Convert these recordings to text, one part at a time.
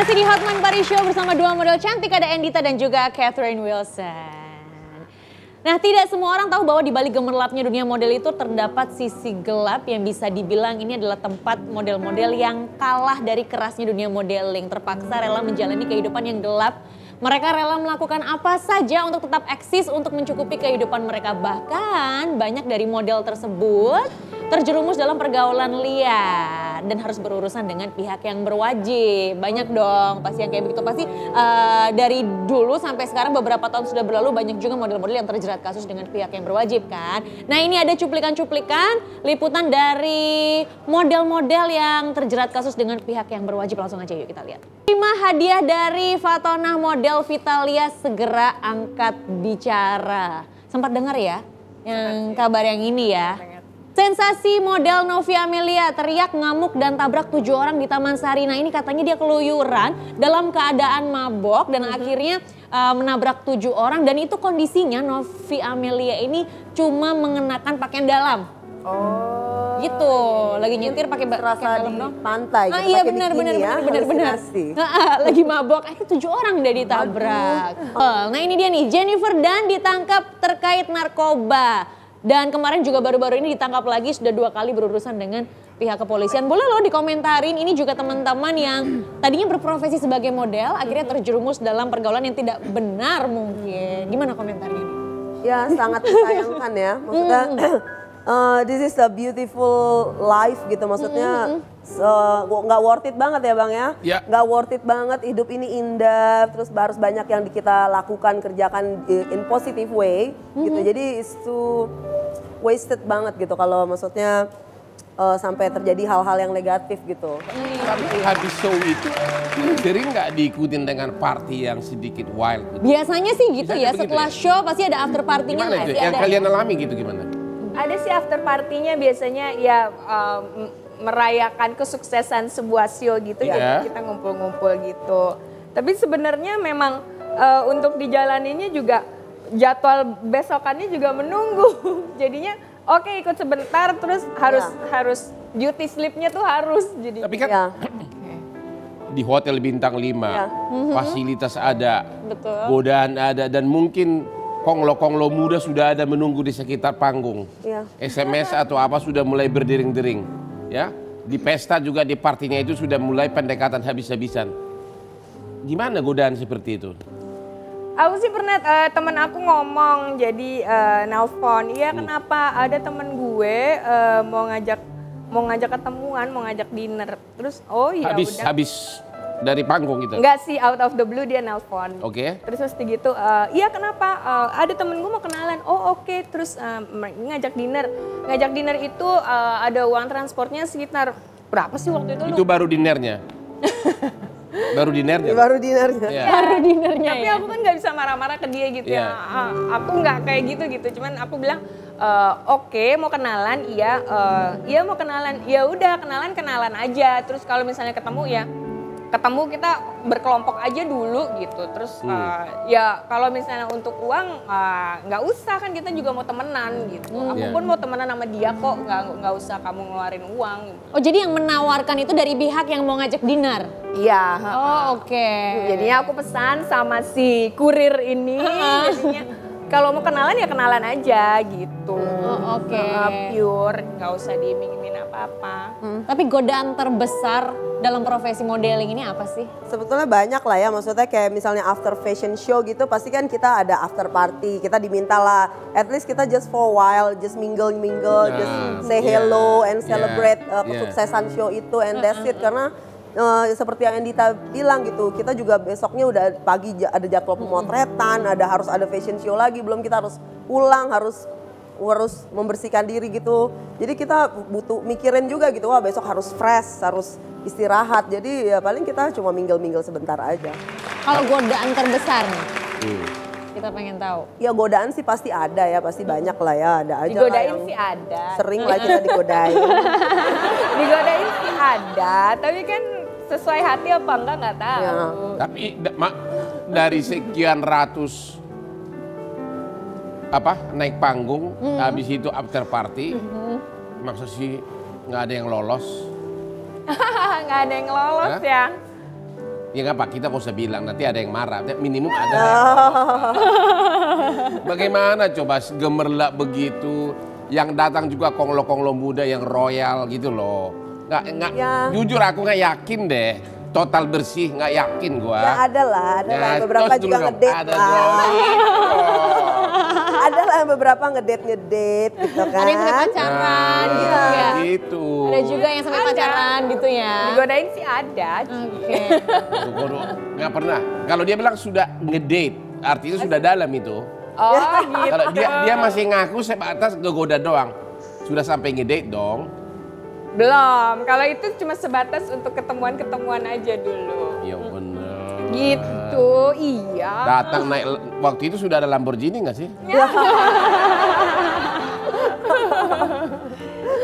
Masih di Hotman Paris Show bersama dua model cantik, ada Endita dan juga Catherine Wilson. Nah, tidak semua orang tahu bahwa di balik gemerlapnya dunia model itu terdapat sisi gelap yang bisa dibilang ini adalah tempat model-model yang kalah dari kerasnya dunia modeling. Terpaksa rela menjalani kehidupan yang gelap. Mereka rela melakukan apa saja untuk tetap eksis untuk mencukupi kehidupan mereka. Bahkan banyak dari model tersebut terjerumus dalam pergaulan liar dan harus berurusan dengan pihak yang berwajib. Banyak dong pasti yang kayak begitu. Pasti dari dulu sampai sekarang beberapa tahun sudah berlalu banyak juga model-model yang terjerat kasus dengan pihak yang berwajib kan. Nah, ini ada cuplikan-cuplikan liputan dari model-model yang terjerat kasus dengan pihak yang berwajib. Langsung aja yuk kita lihat. 5 hadiah dari Fatonah model Vitalia segera angkat bicara. Sempat dengar ya yang kabar yang ini ya. Sensasi model Novi Amelia teriak ngamuk dan tabrak 7 orang di Taman Sari. Nah, ini katanya dia keluyuran dalam keadaan mabok dan akhirnya menabrak 7 orang. Dan itu kondisinya Novi Amelia ini cuma mengenakan pakaian dalam. Oh, gitu, lagi nyetir pakai pakaian dalam dong. Pantai gitu, iya benar. Lagi mabok, 7 orang udah ditabrak. Nah, ini dia nih, Jennifer Dunn ditangkap terkait narkoba. Dan kemarin juga baru-baru ini ditangkap lagi, sudah 2 kali berurusan dengan pihak kepolisian. Boleh loh dikomentarin, ini juga teman-teman yang tadinya berprofesi sebagai model akhirnya terjerumus dalam pergaulan yang tidak benar mungkin. Gimana komentarnya nih? Ya, sangat disayangkan ya, maksudnya this is a beautiful life gitu, maksudnya nggak worth it banget ya Bang ya. Nggak worth it banget, hidup ini indah, terus harus banyak yang kita lakukan, kerjakan in positive way gitu. Jadi it's too wasted banget gitu kalau maksudnya sampai terjadi hal-hal yang negatif gitu. Tapi habis show itu sering nggak diikutin dengan party yang sedikit wild? Gitu? Biasanya sih gitu ya, setelah show pasti ada after party-nya. Gimana itu? Yang kalian alami gitu gimana? Ada sih after party-nya biasanya ya merayakan kesuksesan sebuah show gitu. Jadi kita ngumpul-ngumpul gitu. Tapi sebenarnya memang untuk dijalaninnya juga jadwal besokannya juga menunggu. Jadinya oke, ikut sebentar terus harus duty sleep-nya tuh harus. Jadi tapi kan di hotel bintang 5 fasilitas ada, godaan ada, dan mungkin konglo-konglo muda sudah ada menunggu di sekitar panggung. SMS atau apa sudah mulai berdering-dering. Ya, di pesta juga di partinya itu sudah mulai pendekatan habis-habisan. Gimana godaan seperti itu? Aku sih pernah temen aku ngomong, jadi nelpon, iya kenapa ada temen gue mau ngajak ketemuan, mau ngajak dinner, terus oh iya habis dari panggung gitu? Enggak sih, out of the blue dia nelpon. Oke. Terus pasti gitu, iya kenapa, ada temen gue mau kenalan, oh oke. Terus ngajak dinner itu ada uang transportnya sekitar berapa sih waktu itu? Itu baru dinernya? Baru dinernya? Baru dinernya. Baru dinernya. Tapi aku kan nggak bisa marah-marah ke dia gitu ya. Aku nggak kayak gitu. Cuman aku bilang, oke mau kenalan, iya mau kenalan. Ya udah kenalan aja. Terus kalau misalnya ketemu ya ketemu kita berkelompok aja dulu gitu. Terus ya kalau misalnya untuk uang nggak usah, kan kita juga mau temenan gitu. Aku pun mau temenan sama dia kok, nggak usah kamu ngeluarin uang. Oh, jadi yang menawarkan itu dari pihak yang mau ngajak dinner? Iya. Oh, oke. Jadinya aku pesan sama si kurir ini, jadinya kalau mau kenalan ya kenalan aja gitu. Oh, oke. Pure, nggak usah diiming-iming apa-apa. Tapi godaan terbesar dalam profesi modeling ini apa sih? Sebetulnya banyak lah ya, maksudnya kayak misalnya after fashion show gitu pasti kan kita ada after party, kita diminta lah at least kita just for a while, just mingle, just say hello and celebrate kesuksesan show itu and that's it. Karena seperti yang Endita bilang gitu, kita juga besoknya udah pagi ada jadwal pemotretan, harus ada fashion show lagi, belum kita harus pulang, harus membersihkan diri gitu. Jadi kita butuh mikirin juga gitu, wah besok harus fresh, harus istirahat. Jadi ya paling kita cuma mingle sebentar aja. Kalau godaan terbesar nih, kita pengen tahu. Ya godaan sih pasti ada ya, pasti banyak lah ya, ada aja. Digodain sih ada. Sering lah kita digodain. Digodain sih ada, tapi kan sesuai hati apa enggak nggak tahu. Ya. Tapi dari sekian ratus naik panggung, habis itu after party, maksud sih nggak ada yang lolos? Nggak ada yang lolos ya. Ya nggak apa, kita nggak usah bilang, nanti ada yang marah. Minimum ada. Bagaimana coba gemerlap begitu, yang datang juga konglo-konglo muda yang royal gitu loh. Nggak, jujur aku nggak yakin deh. Total bersih, nggak yakin gua. Ya ada lah beberapa juga ngedate lah. Ada lah beberapa ngedate gitu kan. Ada yang sampai pacaran gitu ya. Gitu. Ada juga yang sampai pacaran gitu ya. Digodain sih ada. Oke. Nggak pernah. Kalau dia bilang sudah ngedate, artinya sudah dalam itu. Oh gitu. Kalau dia masih ngaku sebatas ngegoda doang. Sudah sampai ngedate dong. Belum, kalau itu cuma sebatas untuk ketemuan-ketemuan aja dulu. Iya bener. Gitu, iya. Datang naik, waktu itu sudah ada Lamborghini nggak sih?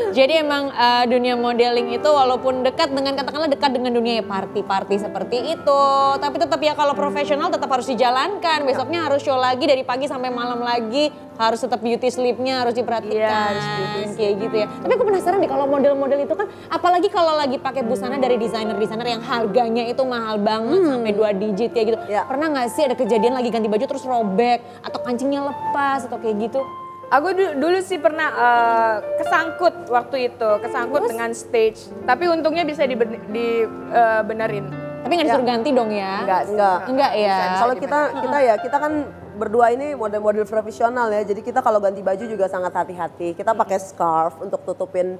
Jadi emang dunia modeling itu walaupun dekat dengan katakanlah dekat dengan dunia party-party seperti itu, tapi tetap ya kalau profesional tetap harus dijalankan. Besoknya harus show lagi dari pagi sampai malam lagi, harus tetap beauty sleep-nya harus diperhatikan. Iya, harus beauty kayak gitu ya. Tapi aku penasaran deh kalau model-model itu kan apalagi kalau lagi pakai busana dari desainer-desainer yang harganya itu mahal banget sampai 2 digit kayak gitu. Ya. Pernah nggak sih ada kejadian lagi ganti baju terus robek atau kancingnya lepas atau kayak gitu? Aku dulu sih pernah kesangkut waktu itu, kesangkut dengan stage. Tapi untungnya bisa dibenerin. Tapi nggak disuruh ganti dong ya? Enggak ya. Kalau kita kan berdua ini model-model profesional ya. Jadi kita kalau ganti baju juga sangat hati-hati. Kita pakai scarf untuk tutupin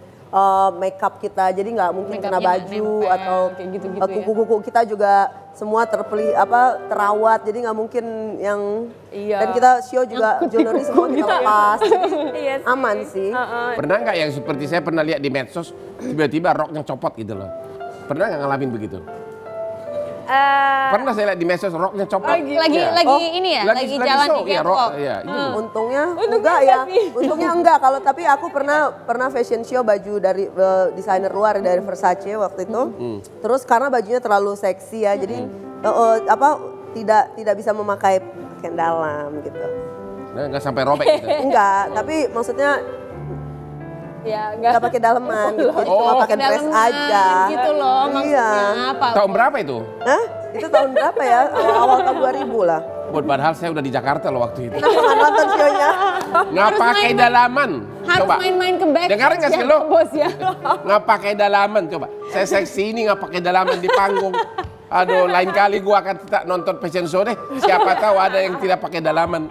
makeup kita. Jadi nggak mungkin kena baju atau kuku-kuku kita juga semua terawat. Jadi nggak mungkin yang dan kita show juga jewelry semua kita lepas. Iya sih. Aman sih. Pernah nggak yang seperti saya pernah lihat di medsos tiba-tiba roknya copot gitu loh? Pernah nggak ngalamin begitu? Pernah saya lihat di medsos roknya copot. Lagi ini ya, lagi jalan show, di ya, catwalk. Untungnya enggak ya. Untungnya enggak kalau tapi aku pernah fashion show baju dari desainer luar dari Versace waktu itu. Terus karena bajunya terlalu seksi ya. Jadi tidak bisa memakai pakaian dalam gitu. Nah, nggak sampai robek gitu. Enggak, tapi maksudnya Ya, enggak pakai daleman gitu. Jadi cuma pakai dress aja. Gitu loh maksudnya. Apa? Tahun berapa itu? Hah? Itu tahun berapa ya? Awal tahun 2000 lah. Padahal saya udah di Jakarta loh waktu itu. Kenapa nggak nonton show-nya? Nggak pakai dalaman. Harus Coba. main-main ke back. Dengarin nggak sih lo? Bos ya. Nggak pakai dalaman coba. Saya seksi ini nggak pakai dalaman di panggung. Aduh, lain kali gua akan nonton fashion show deh. Siapa tahu ada yang tidak pakai dalaman.